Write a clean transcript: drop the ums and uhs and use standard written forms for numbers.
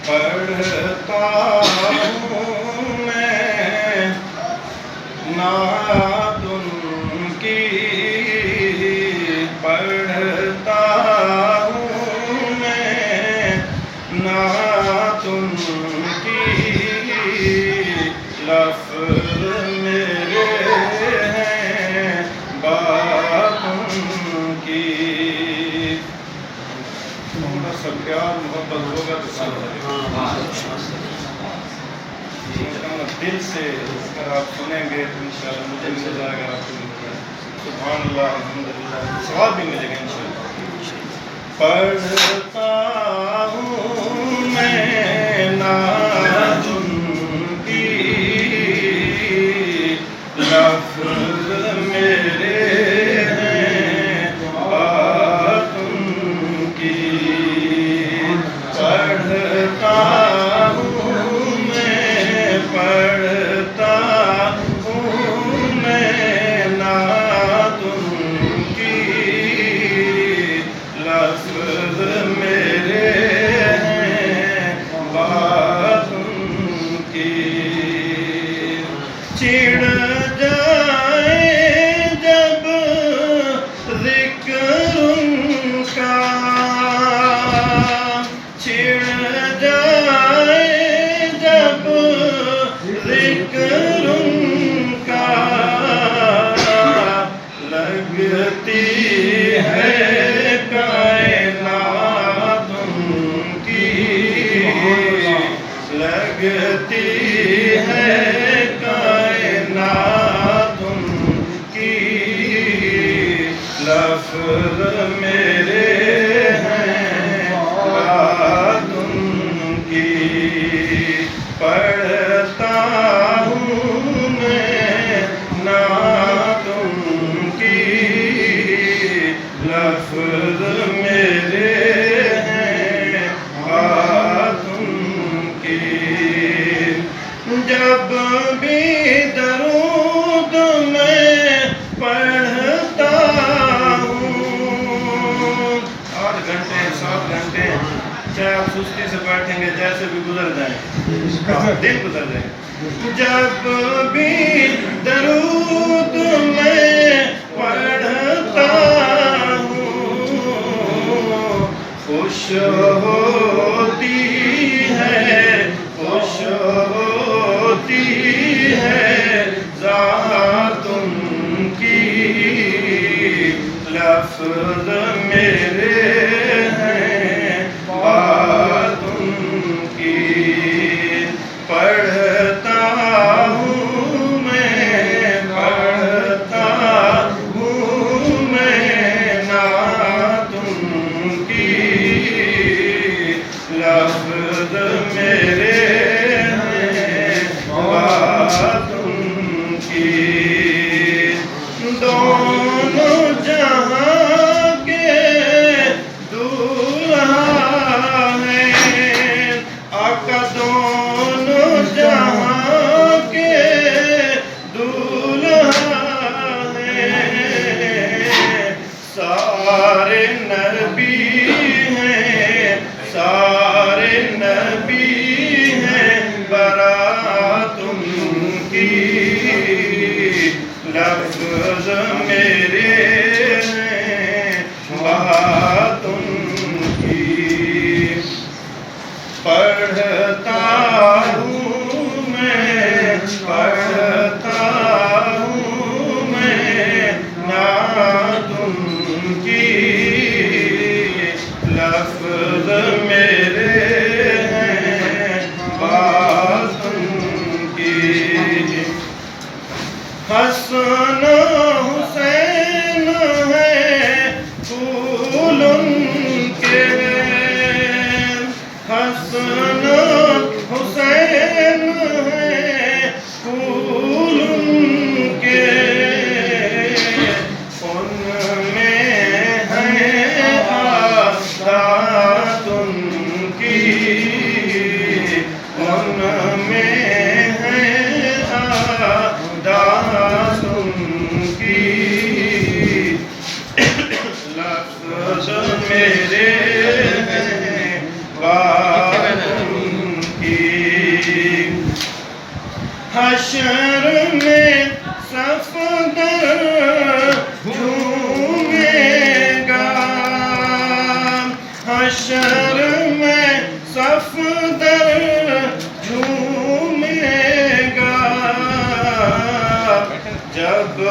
پڑھتا ہوں میں نعت ان کی، پڑھتا ہوں میں نعت ان کی، لفظ میرے ہیں بات ان کی۔ تھوڑا سا پیار محبت ہوگا تو دل سے اگر آپ سنیں گے تو انشاءاللہ مجھے بھی مزہ آئے گا، آپ کو بھی مزہ آئے گا۔ سبحان اللہ، الحمدللہ، ثواب بھی ملے گا انشاءاللہ۔ پڑھتا ہوں میں نعت ان کی، لفظ میرے ہیں بات ان کی، پڑھتا ہوں میں، پڑھتا ہوں میں نعت ان کی، لفظ میرے ہیں بات ان کی۔ چڑ جائے جب ذکر ان کا، چڑ جائے جب ذکر ان کا، لگتی ہے کائنات ان کی، لگتی ہے کائنات ان کی، لفظ میرے ہیں بات ان کی، پڑھتا ہوں میں نعت ان کی، لفظ میرے ہیں بات ان کی۔ جب بھی درود میں پڑھتا ہوں، 8 گھنٹے 7 گھنٹے چاہے آپ سستی سے بیٹھیں گے، جیسے بھی گزر جائیں، دن گزر جائیں، جب بھی درود میں پڑھتا ہوں، خوش ہوتی ہے، خوش ہوتی ہے ذات ان کی، لفظ میرے ہیں بات ان کی، پڑھتا ہوں میں، پڑھتا ہوں میں نعت ان کی، لفظ میرے ہیں بات ان کی۔ دونوں جہاں کے دولہا ہیں آقا، دونوں جہاں کے دولہا ہیں، سارے نبی ہیں، سارے نبی ہیں برات ان کی، لفظ میرے ہیں بات ان کی، پڑھتا ہوں میں، پڑھتا ہوں میں نعت ان کی، لفظ میرے ہیں بات ان کی۔ حسن حسین ہیں پھول ان کے، حسن حسین ہیں پھول ان کے، ان میں ہیں عادات ان کی، ان میں ہیں عادات ان کی، لفظ میرے ہیں بات محشر میں صفدر جھومے گا جب